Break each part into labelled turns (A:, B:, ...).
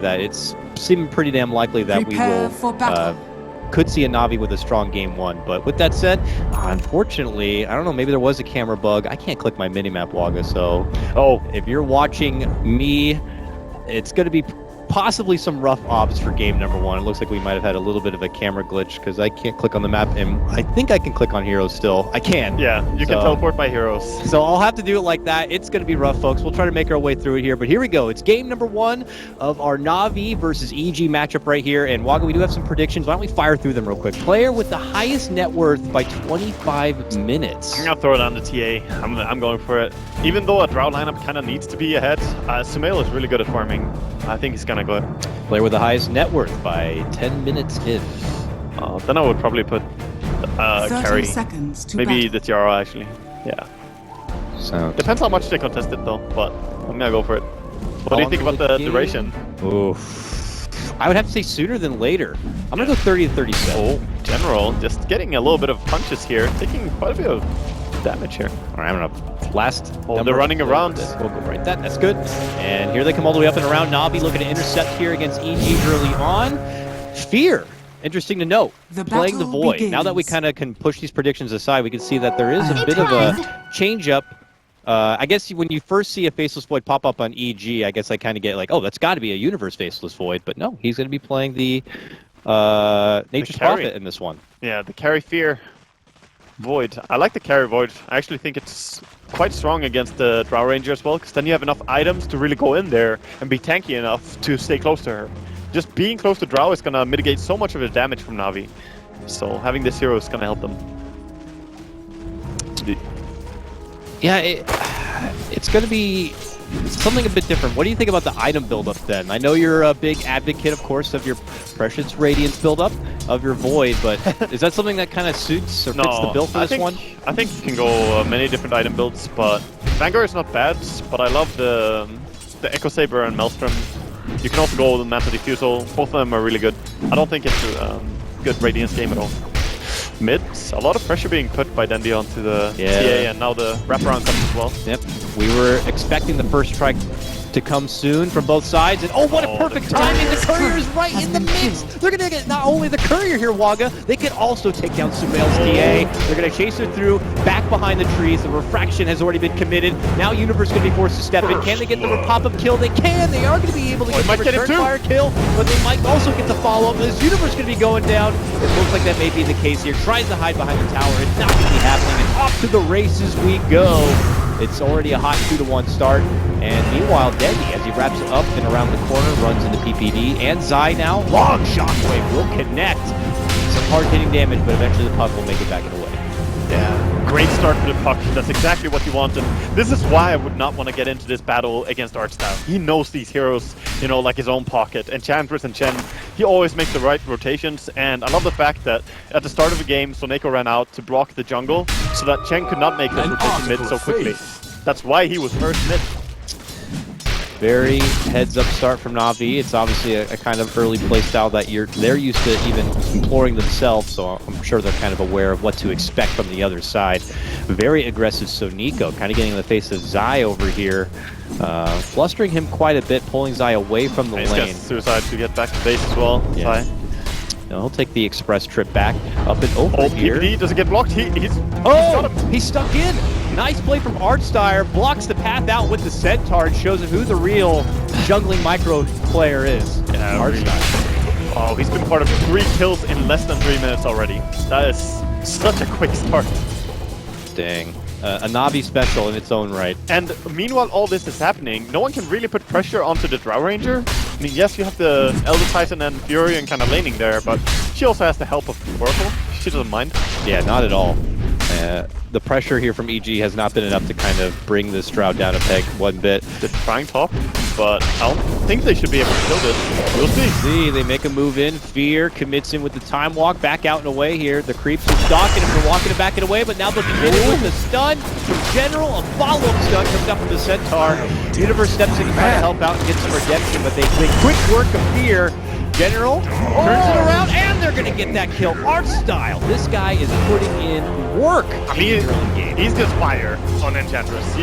A: that it's seeming pretty damn likely that we will could see a Na'Vi with a strong game 1. But with that said, unfortunately, I don't know, maybe there was a camera bug. I can't click my minimap, Waga, so if you're watching me, it's going to be possibly some rough ops for game number 1. It looks like we might have had a little bit of a camera glitch because I can't click on the map, and I think I can click on heroes still. I can.
B: Yeah, you can teleport by heroes.
A: So I'll have to do it like that. It's going to be rough, folks. We'll try to make our way through it here, but here we go. It's game number 1 of our Na'Vi versus EG matchup right here, and Waga, we do have some predictions. Why don't we fire through them real quick? Player with the highest net worth by 25 minutes.
B: I'm going to throw it on the TA. I'm going for it. Even though a Drow lineup kind of needs to be ahead, Sumail is really good at farming. I think he's going to go ahead.
A: Player with the highest net worth by 10 minutes if.
B: Then I would probably put carry. Maybe the Tiara, actually. Yeah.
A: So
B: depends how much they contest it, though, but I'm going to go for it. What do you think about the duration?
A: Oof. I would have to say sooner than later. I'm going to go 30 to 37.
B: Oh, General, just getting a little bit of punches here, taking quite a bit of damage here.
A: All right, I'm going to last.
B: Oh, they're running around.
A: We'll go right that. That's good. And here they come all the way up and around. Na'Vi looking to intercept here against EG early on. Fear. Interesting to note. Playing the Void. Begins. Now that we kind of can push these predictions aside, we can see that there is a bit of a change-up. I guess when you first see a Faceless Void pop up on EG, I guess I kind of get like, oh, that's got to be a Universe Faceless Void. But no, he's going to be playing the Nature's Prophet in this one.
B: Yeah, the carry Fear Void. I like the carry Void. I actually think it's quite strong against the Drow Ranger as well, because then you have enough items to really go in there and be tanky enough to stay close to her. Just being close to Drow is going to mitigate so much of the damage from Na'Vi. So having this hero is going to help them.
A: Yeah, it's going to be something a bit different. What do you think about the item build-up then? I know you're a big advocate, of course, of your Precious Radiance build-up, of your Void, but is that something that kind of suits or fits the build for this one?
B: I think you can go many different item builds, but Vanguard is not bad, but I love the Echo Saber and Maelstrom. You can also go with Mantle Diffusal. Both of them are really good. I don't think it's a good Radiance game at all. Mid, a lot of pressure being put by Dendy onto the TA, and now the wraparound comes as well.
A: Yep, we were expecting the first strike to come soon from both sides, and oh, what a perfect timing! The Courier is right in the mix! They're gonna get not only the Courier here, Waga, they can also take down Sumail's TA. They're gonna chase her through, back behind the trees. The Refraction has already been committed. Now Universe gonna be forced to step in. Can they get the pop-up kill? They can! They are gonna be able to get the return fire kill, but they might also get the follow-up. This Universe gonna be going down. It looks like that may be the case here. Tries to hide behind the tower. It's not gonna be happening, and off to the races we go. It's already a hot 2-1 start. And meanwhile, Dendy, as he wraps it up and around the corner, runs into PPD. And Zai now, long shockwave will connect. Some hard-hitting damage, but eventually the puck will make it back in the way.
B: Yeah, great start for the puck. That's exactly what you wanted. This is why I would not want to get into this battle against Artstyle. He knows these heroes, you know, like his own pocket. Enchantress and Chen, he always makes the right rotations. And I love the fact that at the start of the game, Soneko ran out to block the jungle so that Chen could not make this rotation mid so quickly. That's why he was first mid.
A: Very heads-up start from Na'Vi. It's obviously a kind of early play style that they're used to even employing themselves, so I'm sure they're kind of aware of what to expect from the other side. Very aggressive Soneko, kind of getting in the face of Zai over here, flustering him quite a bit, pulling Zai away from the lane.
B: He's got suicide to get back to base as well.
A: Yeah. Zai. No, he'll take the express trip back up and over here.
B: PPD doesn't get blocked. He's
A: stuck in. Nice play from Artstyle. Blocks the path out with the Centaur and shows him who the real jungling micro player is.
B: Yeah, Artstyle. Oh, he's been part of 3 kills in less than 3 minutes already. That is such a quick start.
A: Dang. A Na'Vi special in its own right.
B: And meanwhile all this is happening, no one can really put pressure onto the Drow Ranger. I mean, yes, you have the Elder Titan and Furion kind of laning there, but she also has the help of Oracle. She doesn't mind.
A: Yeah, not at all. The pressure here from EG has not been enough to kind of bring this Drow down a peg one bit.
B: They're trying top, but I don't think they should be able to kill this. We'll see.
A: They make a move in. Fear commits in with the time walk, back out and away here. The creeps are stalking him, they're walking him back and away, but now they'll commit it with the stun from General. A follow-up stun comes up from the Centaur. Universe steps in to try to help out and get some redemption, but they quick work of Fear. General turns it around, and they're going to get that kill. Artstyle, this guy is putting in work.
B: I mean, he's just fire on Enchantress.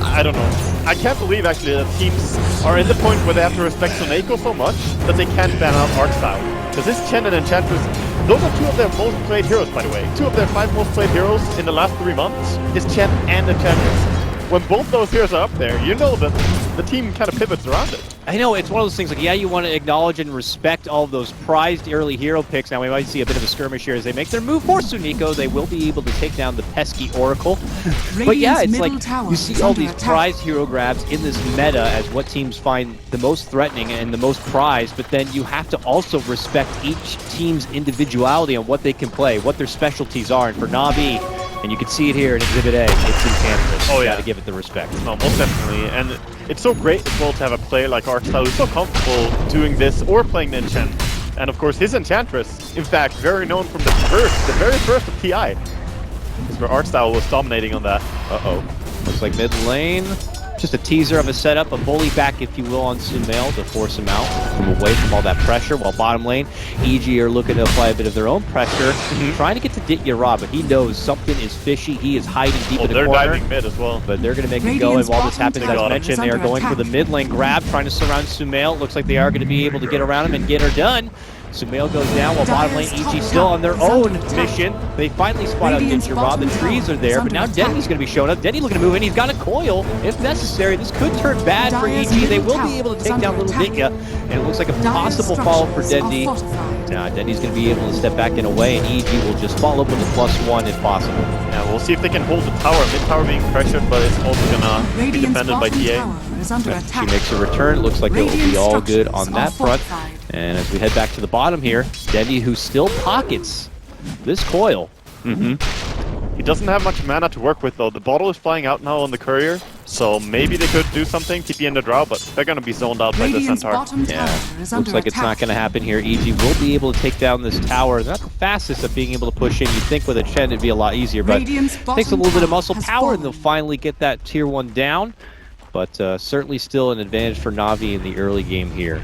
B: I don't know. I can't believe actually that teams are in the point where they have to respect Soneko so much that they can't ban out art style. Because this Chen and Enchantress, those are two of their most played heroes, by the way. 2 of their 5 most played heroes in the last 3 months is Chen and Enchantress. When both those heroes are up there, you know that the team kind of pivots around it.
A: I know, it's one of those things like, yeah, you want to acknowledge and respect all of those prized early hero picks. Now, we might see a bit of a skirmish here as they make their move for Suniko. They will be able to take down the pesky Oracle. But yeah, it's like, you see all these prized hero grabs in this meta as what teams find the most threatening and the most prized, but then you have to also respect each team's individuality on what they can play, what their specialties are. And for Na'Vi, and you can see it here in Exhibit A, it's Enchantress.
B: Oh,
A: you
B: yeah.
A: gotta give it the respect.
B: No, most definitely. And it's so great as well to have a player like Artstyle who's so comfortable doing this or playing the Enchant. And of course, his Enchantress, in fact, very known from the very first of TI. Is where Artstyle was dominating on that.
A: Uh-oh. Looks like mid lane. Just a teaser of a setup, a bully back, if you will, on Sumail to force him out from away from all that pressure. While bottom lane, EG are looking to apply a bit of their own pressure, trying to get to Ditya Ra, but he knows something is fishy. He is hiding deep in the corner.
B: They're diving mid as well.
A: But they're going to make it go, and while this happens, as mentioned, they are going for the mid lane grab, trying to surround Sumail. Looks like they are going to be able to get around him and get her done. Sumail goes down while bottom lane EG still on their own mission. They finally spot out Ditya Ra. The trees are there, but now Denny's going to be showing up. Denny looking to move in. He's got a coil. If necessary, this could turn bad for EG. They will be able to take down little Ditya, and it looks like a possible follow for Dendy. Now Dendy's going to be able to step back in away, and EG will just follow up with a +1 if possible.
B: Yeah, we'll see if they can hold the tower. Mid tower being pressured, but it's also going to be defended by TA.
A: She makes a return. It looks like it will be all good on that front. And as we head back to the bottom here, Dendy, who still pockets this coil.
B: He doesn't have much mana to work with, though. The bottle is flying out now on the courier, so maybe they could do something, TP in the draw, but they're going to be zoned out by the Centaur.
A: Yeah, looks like it's not going to happen here. EG will be able to take down this tower. Not the fastest of being able to push in. You'd think with a Chen it'd be a lot easier, but it takes a little bit of muscle power, and they'll finally get that tier 1 down. But certainly still an advantage for Na'Vi in the early game here.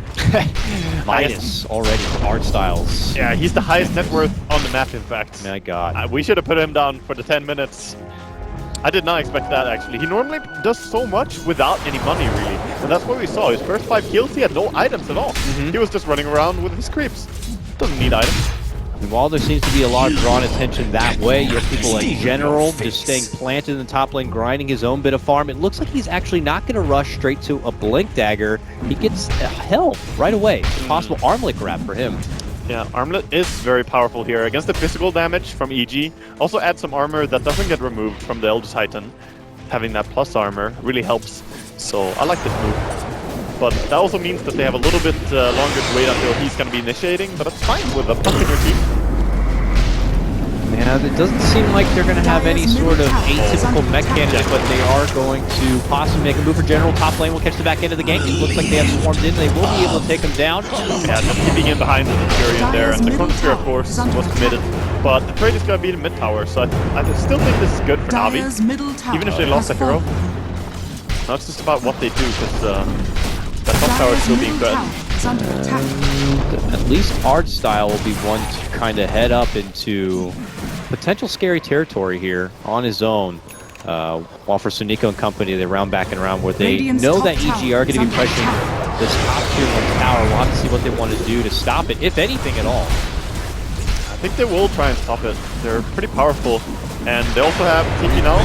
A: Minus already for art styles.
B: Yeah, he's the highest net worth on the map, in fact.
A: My God.
B: We should have put him down for the 10 minutes. I did not expect that, actually. He normally does so much without any money, really. And that's what we saw. His first 5 kills, he had no items at all. He was just running around with his creeps. Doesn't need items.
A: And while there seems to be a lot of drawn attention that way, you have people like General just staying planted in the top lane, grinding his own bit of farm. It looks like he's actually not going to rush straight to a Blink Dagger. He gets help right away. It's a possible armlet grab for him.
B: Yeah, armlet is very powerful here against the physical damage from EG. Also add some armor that doesn't get removed from the Elder Titan. Having that plus armor really helps. So I like this move. But that also means that they have a little bit longer to wait until he's going to be initiating, but that's fine with a puck in your team.
A: Yeah, it doesn't seem like they're going to have any sort of atypical mechanics, but they are going to possibly make a move for General. Top lane will catch the back end of the gank. It looks like they have swarmed in. They will be able to take them down.
B: Yeah, just keeping in behind the Centurion there, and the Chronosphere, of course, was committed. But the trade is going to be in mid tower, so I still think this is good for Na'Vi, even if they lost a hero. Now it's just about what they do, because that top tower is still being threatened.
A: At least art style will be one to kind of head up into potential scary territory here on his own. While for Suniko and company, they round back and around where they know that EG are going to be pressuring this top tier 1 tower. We'll have to see what they want to do to stop it, if anything at all.
B: I think they will try and stop it. They're pretty powerful. And they also have TP now.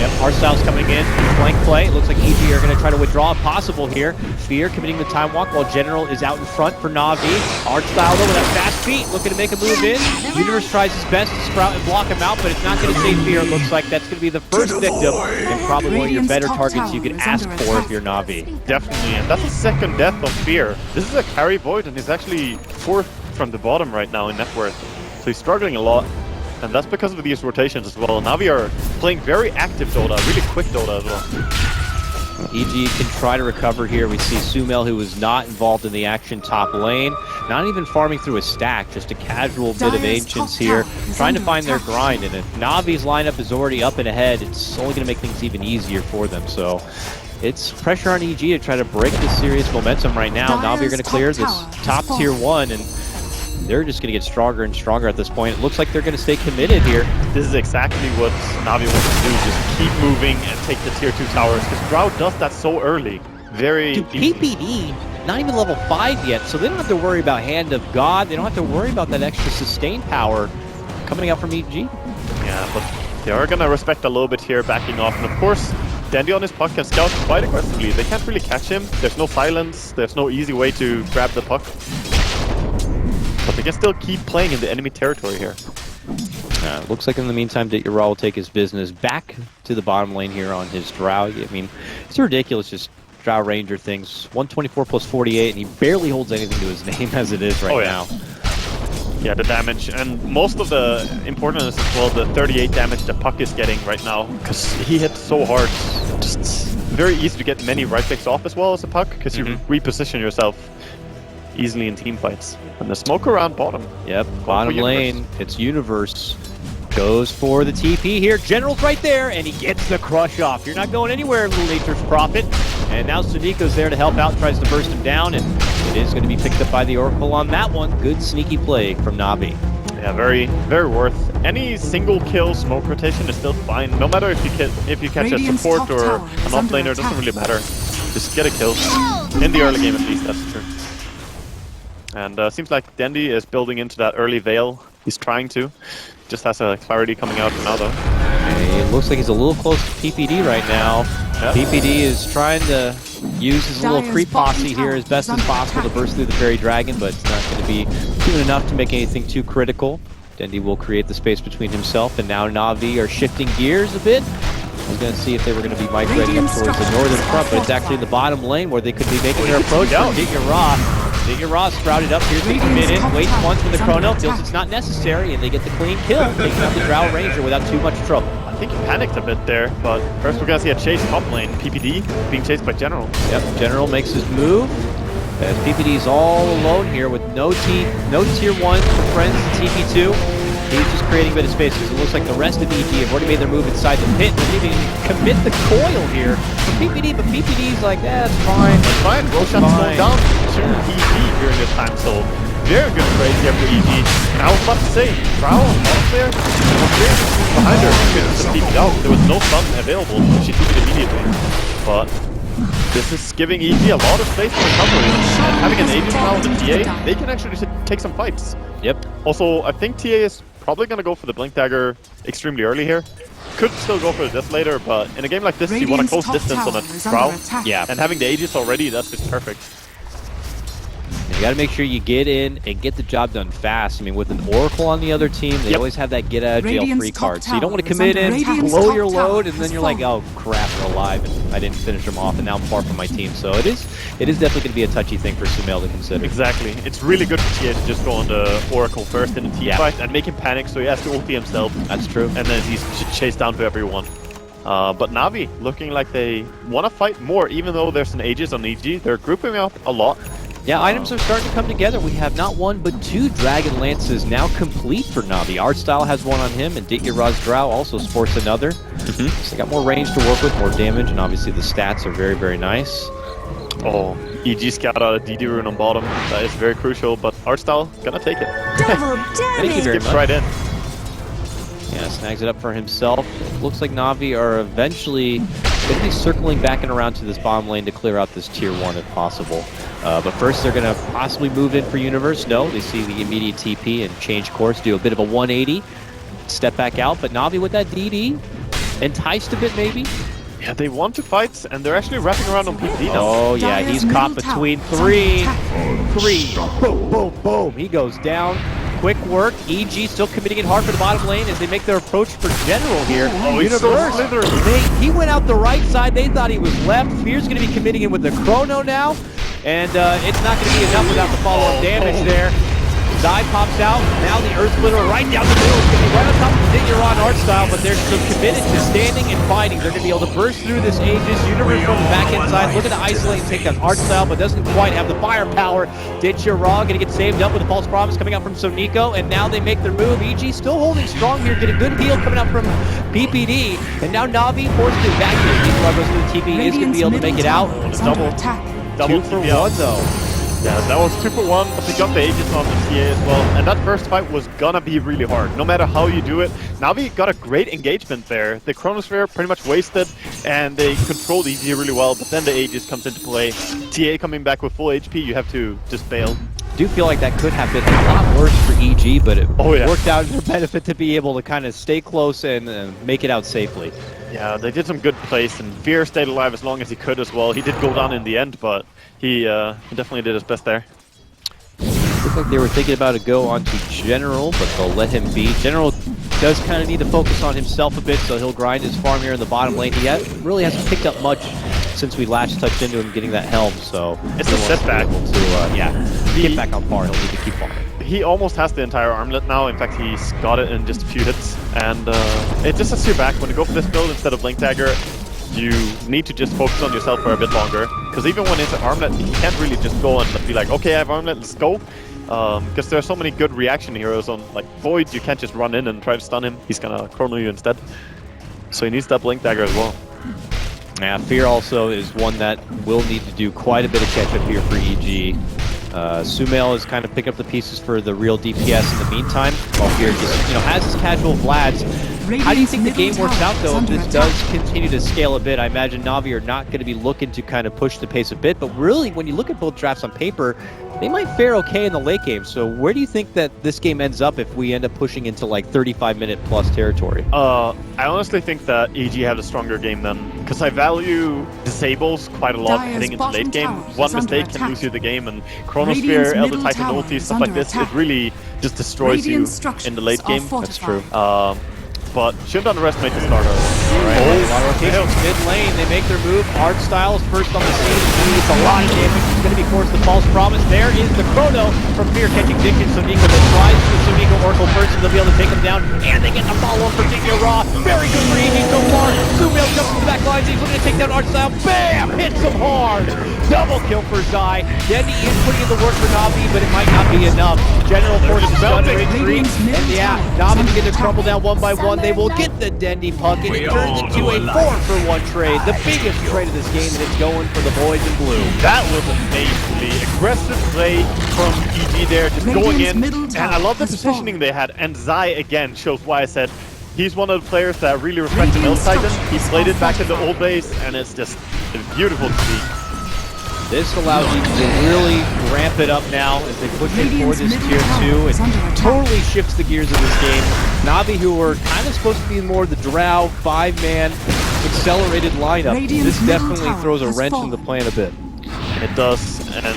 A: Yep, Artstyle's coming in. Flank play. It looks like EG are going to try to withdraw if possible here. Fear committing the time walk while General is out in front for Na'Vi. Artstyle though with a fast feet looking to make a move in. Universe tries his best to sprout and block him out, but it's not going to save Fear. It looks like that's going to be the first victim and probably one of your better targets you could ask for if you're Na'Vi.
B: Definitely, and that's the second death of Fear. This is a carry Void, and he's actually 4th from the bottom right now in net worth. So he's struggling a lot. And that's because of these rotations as well. Na'Vi are playing very active Dota, really quick Dota as well.
A: EG can try to recover here. We see Sumail, who was not involved in the action top lane, not even farming through a stack, just a casual bit of Ancients here, trying to find their grind. And if Na'Vi's lineup is already up and ahead, it's only going to make things even easier for them. So it's pressure on EG to try to break this serious momentum right now. Na'Vi are going to clear this top tier 1, and they're just going to get stronger and stronger at this point. It looks like they're going to stay committed here.
B: This is exactly what Na'Vi wants to do. Just keep moving and take the tier 2 towers. Because Drow does that so early. Very easy.
A: PPD, not even level 5 yet, so they don't have to worry about Hand of God. They don't have to worry about that extra sustain power coming out from EG.
B: Yeah, but they are going to respect a little bit here, backing off. And of course, Dandy on his puck can scout quite aggressively. They can't really catch him. There's no silence. There's no easy way to grab the puck. But they can still keep playing in the enemy territory here.
A: Looks like in the meantime, Ditya will take his business back to the bottom lane here on his Drow. I mean, it's ridiculous just Drow Ranger things. 124 plus 48, and he barely holds anything to his name as it is right now.
B: Yeah, the damage, and most of the importance as well, the 38 damage the puck is getting right now, because he hit so hard. Just very easy to get many right clicks off as well as a puck, because you reposition yourself easily in team fights. And the smoke around bottom.
A: Yep, bottom lane, it's Universe. Goes for the TP here. General's right there, and he gets the crush off. You're not going anywhere, Little Nature's Prophet. And now Suniko's there to help out, tries to burst him down, and it is going to be picked up by the Oracle on that one. Good sneaky play from Na'Vi.
B: Yeah, very, very worth. Any single kill smoke rotation is still fine. No matter if you catch a support or an offlaner, it doesn't really matter. Just get a kill. In the early game at least, that's true. And seems like Dandy is building into that early veil. He's trying to. Just has a clarity coming out now, though.
A: Okay, it looks like he's a little close to PPD right now. Yep. PPD is trying to use his little creep posse here as best as possible to burst through the Fairy Dragon, but it's not going to be doing enough to make anything too critical. Dendi will create the space between himself, and now Na'Vi are shifting gears a bit. I was going to see if they were going to be migrating up towards the northern front, but it's actually in the bottom lane where they could be making their approach from Ditya sprouted up here, takes a minute, waits once with the chrono, feels it's not necessary, and they get the clean kill, taking out the Drow Ranger without too much trouble.
B: I think he panicked a bit there, but first we're going to see a chase top lane. PPD being chased by General. Yep,
A: General makes his move, as PPD's all alone here with no tier 1 for friends to TP2. He's just creating a bit of space because it looks like the rest of EG have already made their move inside the pit. They're even commit the coil here for PPD, but PPD's like, that's fine.
B: That's fine. Roshan's slowed down to EG during this time, so very good trade here for EG. And I was about to say, Drow out there, behind her, because it's TP'd out. There was no stun available, so she TP'd immediately. But this is giving EG a lot of space for recovery. And having an agent now with the TA, they can actually take some fights.
A: Yep.
B: Also, I think TA is probably going to go for the Blink Dagger extremely early here. Could still go for the Death later, but in a game like this, you want a close distance on a Drow.
A: Yeah.
B: And having the Aegis already, that's just perfect.
A: You got to make sure you get in and get the job done fast. I mean, with an Oracle on the other team, they always have that get out of jail free card. So you don't want to commit in, blow your load, and then you're like, oh crap, they're alive, and I didn't finish them off, and now I'm far from my team. So it is definitely going to be a touchy thing for Sumail to consider.
B: Exactly. It's really good for TA to just go on the Oracle first in the team fight and make him panic, so he has to ulti himself.
A: That's true.
B: And then he's chased down to everyone. But Na'Vi looking like they want to fight more, even though there's an Aegis on EG. They're grouping up a lot.
A: Yeah, items are starting to come together. We have not one, but 2 Dragon Lances now complete for Na'Vi. Artstyle has one on him, and Ditya Drow also sports another. So they got more range to work with, more damage, and obviously the stats are very, very nice.
B: Oh, EG scout out a DD rune on bottom. That is very crucial, but Artstyle gonna take it.
A: Thank you very much.
B: Right in.
A: Yeah, snags it up for himself. It looks like Na'Vi are eventually going to be circling back and around to this bottom lane to clear out this tier 1 if possible. But first they're going to possibly move in for Universe. No, they see the immediate TP and change course, do a bit of a 180, step back out. But Na'Vi with that DD, enticed a bit maybe.
B: Yeah, they want to fight, and they're actually wrapping around on PPD now.
A: Oh yeah, he's caught between 3. Boom, boom, boom. He goes down. Quick work. EG still committing it hard for the bottom lane as they make their approach for General here.
B: Oh, Universe.
A: He went out the right side. They thought he was left. Fear's going to be committing in with the chrono now. And it's not going to be enough without the follow-up damage there. Zai pops out. Now the Earth Splitter right down the middle. It's going to be right on top of the Ditya Artstyle, but they're still committed to standing and fighting. They're going to be able to burst through this Aegis. Universe from the back end side, looking to isolate and take down Artstyle, but doesn't quite have the firepower. Ditya going to get saved up with a false promise coming out from Soniko, and now they make their move. EG still holding strong here, get a good heal coming out from PPD, and now Na'Vi forced to evacuate. Ditya goes to the TP, is going to be able to make it out.
B: Double
A: 2 for 1 though.
B: Yeah, that was 2 for 1, but they got the Aegis on the TA as well. And that first fight was gonna be really hard, no matter how you do it. Navi got a great engagement there. The Chronosphere pretty much wasted, and they controlled EG really well, but then the Aegis comes into play. TA coming back with full HP, you have to just bail.
A: I do feel like that could have been a lot worse for EG, but it
B: yeah.
A: worked out in their benefit to be able to kind of stay close and make it out safely.
B: Yeah, they did some good plays, and Fear stayed alive as long as he could as well. He did go down in the end, but he definitely did his best there.
A: Looked like they were thinking about a go onto General, but they'll let him be. General does kind of need to focus on himself a bit, so he'll grind his farm here in the bottom lane. He really hasn't picked up much since we last touched into him getting that helm, so
B: it's a setback.
A: Get back on par. He'll need to keep farming.
B: He almost has the entire armlet now. In fact, he's got it in just a few hits, and it just sets you back. When you go for this build instead of Blink Dagger, you need to just focus on yourself for a bit longer, because even when it's an armlet, you can't really just go and be like, okay, I have armlet, let's go. Because there are so many good reaction heroes on, like Void, you can't just run in and try to stun him. He's gonna chrono you instead. So he needs that Blink Dagger as well.
A: Yeah, Fear also is one that will need to do quite a bit of catch-up here for EG. Sumail is kind of picking up the pieces for the real DPS in the meantime, while Fear just, has his casual Vlads. How do you think the game works out, though, if this does continue to scale a bit? I imagine Na'Vi are not going to be looking to kind of push the pace a bit, but really, when you look at both drafts on paper, they might fare okay in the late game. So where do you think that this game ends up if we end up pushing into like 35-minute plus territory?
B: I honestly think that EG have a stronger game then, because I value disables quite a lot heading into late game. One mistake can lose you the game, and Chronosphere, Elder Titan ulti, stuff like this, it really just destroys you in the late game.
A: That's true.
B: But shouldn't underestimate the starter.
A: Right. A lot of rotations mid lane. They make their move. Art Styles first on the scene. He needs a lot of damage. He's going to be forced the false promise. There is the chrono from Fear catching Dickens. Sunika that tries the Sunika Oracle first, and they'll be able to take him down. And they get the follow-up for Digya Raw. Very good for EG so far. Sumail jumps to the back lines. He's looking to take down Art Styles. Bam! Hits him hard. Double kill for Zai. Dendy is putting in the work for Na'Vi, but it might not be enough. General forces stun retreat. And yeah, Na'Vi begin to crumble down one by one. They will get the Dendy puck, and it turns into a 4-for-1 trade, the biggest trade of this game, and it's going for the boys in blue.
B: That was amazingly aggressive play from EG there, just going in, and I love the positioning they had, and Zai again shows why I said he's one of the players that really respect the Elder Titan. He played it back in the old days, and it's just beautiful to see.
A: This allows you to really ramp it up now as they push it for this tier 2. It totally shifts the gears of this game. Na'Vi, who were kind of supposed to be more the Drow 5-man accelerated lineup, this definitely throws a wrench in the plan a bit.
B: It does, and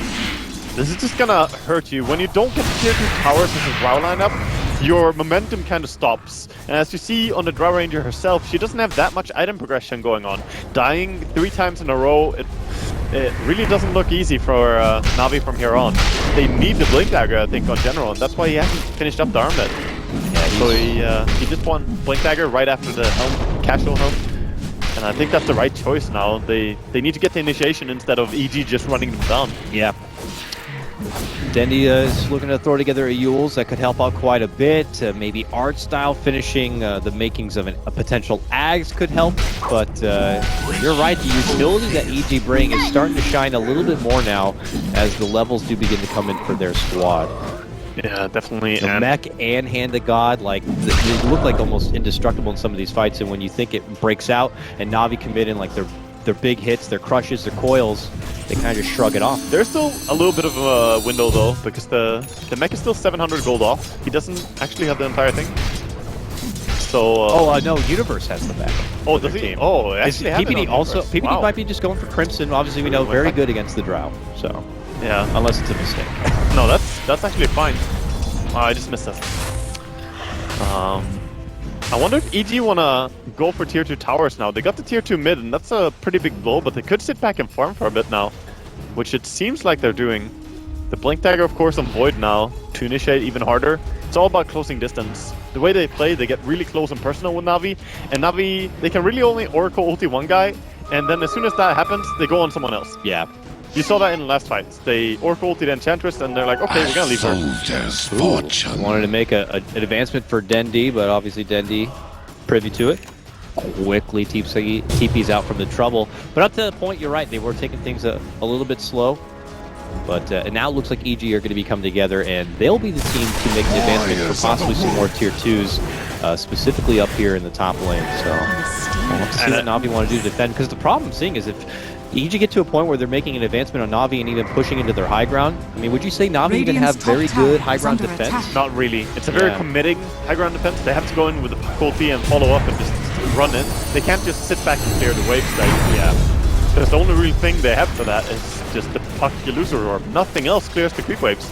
B: this is just gonna hurt you. When you don't get the tier 2 towers as a Drow lineup, your momentum kind of stops. And as you see on the Drow Ranger herself, she doesn't have that much item progression going on. Dying 3 times in a row, it really doesn't look easy for Na'Vi from here on. They need the Blink Dagger, I think, on general, and that's why he hasn't finished up the armlet. Yeah, so he just won Blink Dagger right after the helm, casual helm. And I think that's the right choice now. They need to get the initiation instead of EG just running them down.
A: Yeah. Dendy is looking to throw together a Yules that could help out quite a bit. Maybe Art Style finishing the makings of a potential Ags could help. But you're right, the utility that EG bring is starting to shine a little bit more now as the levels do begin to come in for their squad.
B: Yeah, definitely.
A: The mech and Hand of God, like, they look like almost indestructible in some of these fights, and when you think it breaks out and Na'Vi commit in like their big hits, their crushes, their coils, they kind of just shrug it off. There's
B: still a little bit of a window though, because the mech is still 700 gold off. He doesn't actually have the entire thing. So
A: no, Universe has the backup.
B: Oh, does he?
A: Team.
B: Oh, actually
A: PPD also.
B: Universe.
A: PPD might be just going for Crimson. Obviously, we know very good against the Drow. So
B: yeah,
A: unless it's a mistake.
B: No, that's actually fine. I just missed that. I wonder if EG wanna go for tier 2 towers now. They got the tier 2 mid, and that's a pretty big blow, but they could sit back and farm for a bit now, which it seems like they're doing. The Blink Dagger, of course, on Void now to initiate even harder. It's all about closing distance. The way they play, they get really close and personal with Na'Vi, and Na'Vi, they can really only Oracle ulti one guy, and then as soon as that happens, they go on someone else.
A: Yeah.
B: You saw that in the last fights. They Oracle ulted Enchantress, and they're like, okay, we're gonna leave her.
A: Wanted to make an advancement for Dendy, but obviously Dendy, privy to it, quickly TP's out from the trouble. But up to the point, you're right, they were taking things a little bit slow. But it now looks like EG are going to be coming together, and they'll be the team to make the advancement for possibly some more tier 2s, specifically up here in the top lane. So we'll have to see what Na'Vi want to do to defend, because the problem I'm seeing is if EG get to a point where they're making an advancement on Na'Vi and even pushing into their high ground, I mean, would you say Na'Vi even have very good high ground defense?
B: Not really. It's a very committing high ground defense. They have to go in with the difficulty and follow up and just run in. They can't just sit back and clear the waves like, because the only real thing they have for that is just the puck illusory orb. Nothing else clears the creep waves.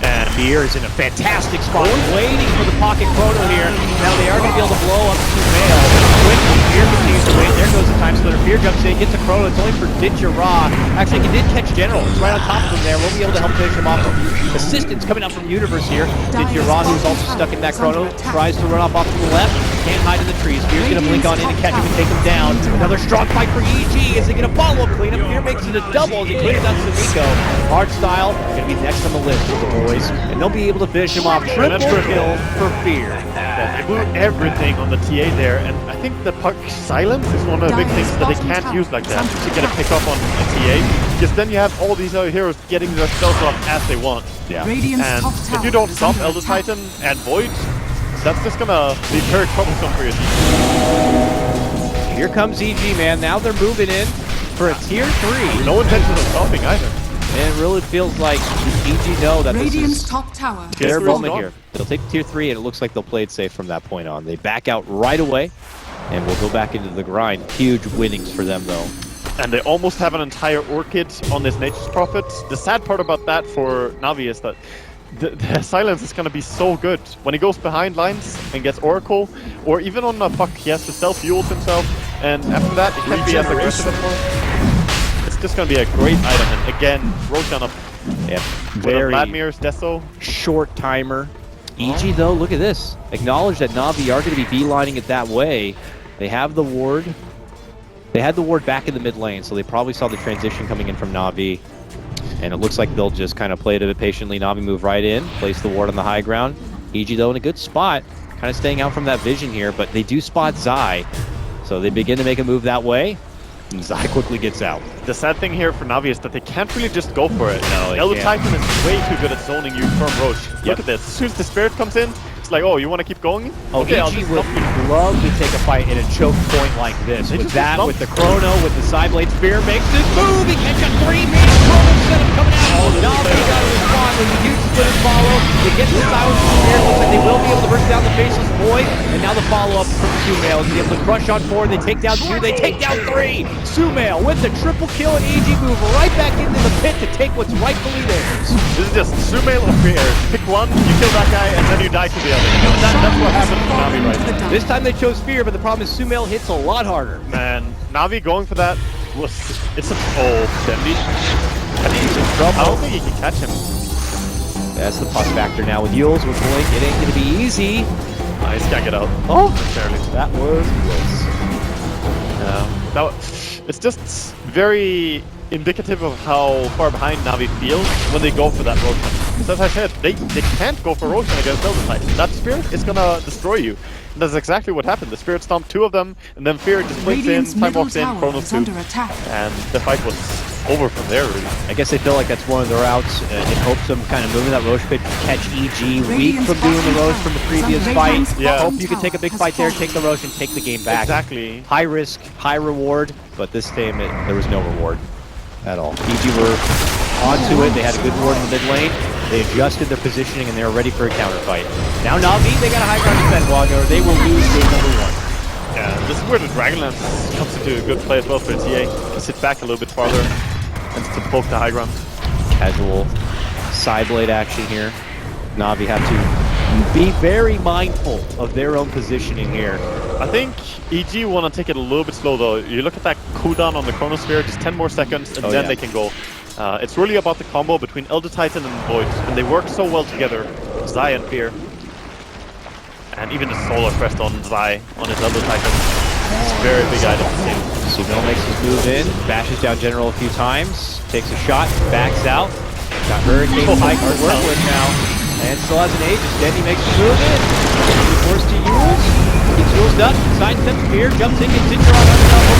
A: And Beer is in a fantastic spot, waiting for the pocket chrono here. Now they are going to be able to blow up to Mail. Quickly, Beer continues to wait. There goes the time splitter. Beer jumps in, gets a chrono. It's only for Ditchara. Actually, he did catch General. It's right on top of him there. We'll be able to help finish him off. Assistance coming up from Universe here. Ditchara, who's also stuck in that chrono, tries to run off to the left. Can't hide in the trees. Beer's going to blink on in and catch him and take him down. Another strong fight for EG. Is he going to follow up cleanup? Beer makes it a double as he clears out Sumiko. Hard style going to be next on the list for the boys. And they'll be able to finish him off. Triple kill for Fear.
B: Yeah, they blew everything on the TA there, and I think the puck silence is one of the big things that they can't use like that to get a pick up on a TA, because then you have all these other heroes getting their spells off as they want.
A: Yeah.
B: And if you don't stop Elder Titan and Void, that's just gonna be very troublesome for your team.
A: Here comes EG, man. Now they're moving in for a tier 3.
B: No intention of stopping either.
A: And it really feels like EG know that this is
C: top tower.
A: their moment here. They'll take tier 3, and it looks like they'll play it safe from that point on. They back out right away, and we'll go back into the grind. Huge winnings for them, though.
B: And they almost have an entire Orchid on this Nature's Prophet. The sad part about that for Na'Vi is that the silence is going to be so good. When he goes behind lines and gets Oracle, or even on a puck, he has to self-fuel himself, and after that, he can't be as aggressive anymore. It's just going to be a great item, and again, Roshan up
A: very
B: Vladimir's Deso.
A: short timer. EG, though, look at this. Acknowledge that Na'Vi are going to be beelining it that way. They have the ward. They had the ward back in the mid lane, so they probably saw the transition coming in from Na'Vi. And it looks like they'll just kind of play it a bit patiently. Na'Vi move right in, place the ward on the high ground. EG, though, in a good spot. Kind of staying out from that vision here, but they do spot Zai. So they begin to make a move that way. And Zai quickly gets out.
B: The sad thing here for Na'Vi is that they can't really just go for it.
A: No, they
B: Elder
A: can't.
B: Titan is way too good at zoning you from Roche. Look at this. As soon as the Spirit comes in, it's like, oh, you want to keep going?
A: Oh,
B: okay, I'll
A: EG
B: just
A: would
B: stop you.
A: love to take a fight in a choke point like this.
B: They
A: With
B: just
A: that,
B: stop.
A: with the chrono, with the side blade spear, makes this move. He catch a 3-man chrono setup coming out. Na'Vi got to respond with the huge split and follow. They get the silence from the air. Looks like they will be able to bring down the Faceless Void. And now the follow-up from Sumail is able to crush on 4. They take down 2. They take down 3. Sumail with the triple kill, and EG move right back into the pit to take what's rightfully theirs.
B: This is just Sumail or Fear. Pick one, you kill that guy, and then you die to the other. That's what happened to Na'Vi right now.
A: This time they chose Fear, but the problem is Sumail hits a lot harder.
B: Man, Na'Vi going for that was... It's a... Oh, Dendi.
A: I think he's in trouble.
B: I don't think he can catch him.
A: That's the puck factor now with Yules with Blink. It ain't going to be easy.
B: He just can't get out.
A: Oh,
B: Barely.
A: that was close.
B: It's just very indicative of how far behind Na'Vi feels when they go for that Roshan. Because as I said, they can't go for Roshan against Elder Titan. That Spirit is gonna destroy you. And that's exactly what happened. The Spirit stomped 2 of them, and then Fear just blinks in, time walks in, Chronos 2. And the fight was over from there, really.
A: I guess they feel like that's one of their outs in hopes of kind of moving that Roche pit to catch EG weak from doing the Roche from the previous fight.
B: Yeah.
A: Hope you can take a big fight there, take the Roche, and take the game back.
B: Exactly.
A: High risk, high reward, but this time there was no reward at all. EG were onto it. They had a good ward in the mid lane. They adjusted their positioning, and they were ready for a counter fight. Now Na'Vi, they got a high ground defend, Wago, or they will lose game number 1.
B: Yeah, this is where the Dragonlance comes into a good play as well for the TA. To sit back a little bit farther and to poke the high ground.
A: Casual side blade action here. Na'Vi have to be very mindful of their own positioning here.
B: I think EG want to take it a little bit slow though. You look at that cooldown on the Chronosphere, just 10 more seconds and then they can go. It's really about the combo between Elder Titan and Void, and they work so well together, Zai and Fear. And even the Solar Crest on Zai, on his Elder Titan. It's a very big item to see.
A: Sumail makes his move in, bashes down General a few times, takes a shot, backs out. Got Hurricane Pike to work with now. And still has an Aegis. Dendy makes the move in. Forced to use. Gets Jules up, sidesteps Spear, jumps in, gets Ginger on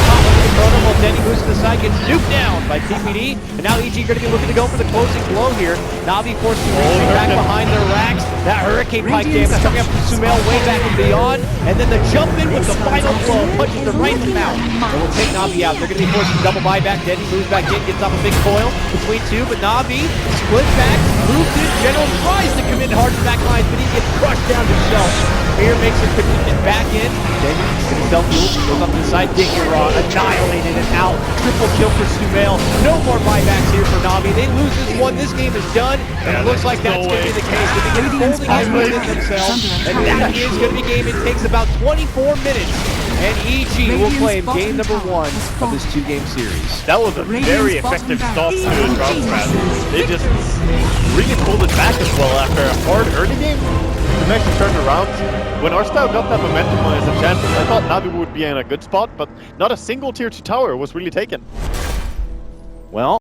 A: top of the corner while Denny moves to the side, gets nuked down by PPD, and now EG going to be looking to go for the closing blow here. Navi forced to retreat back behind their racks. That Hurricane Pike damage coming up from Sumail way back and beyond, and then the jump in with the final blow, punches them right in the mouth, and will take Navi out. They're going to be forced to double buyback. Denny moves back in, gets off a big coil between two, but Navi splits back, moves in. General tries to commit hard to back lines, but he gets crushed down himself. Spear makes a commitment back in. Then he's going to self-duel, goes up to the side. Dig your Raw, annihilated and out. Triple kill for Sumail. No more buybacks here for Navi. They lose this one. This game is done. And it looks like that's going to be the case. They begin folding in within themselves. And that is going to be game. It takes about 24 minutes. And EG will claim game number 1 of this 2-game series.
B: That was a very effective stop to this round match. They just really pulled it back as well after a hard early game. The next turn around. When Arstyle got that momentum on his enchantment, I thought Navi would be in a good spot, but not a single tier 2 tower was really taken.
A: Well,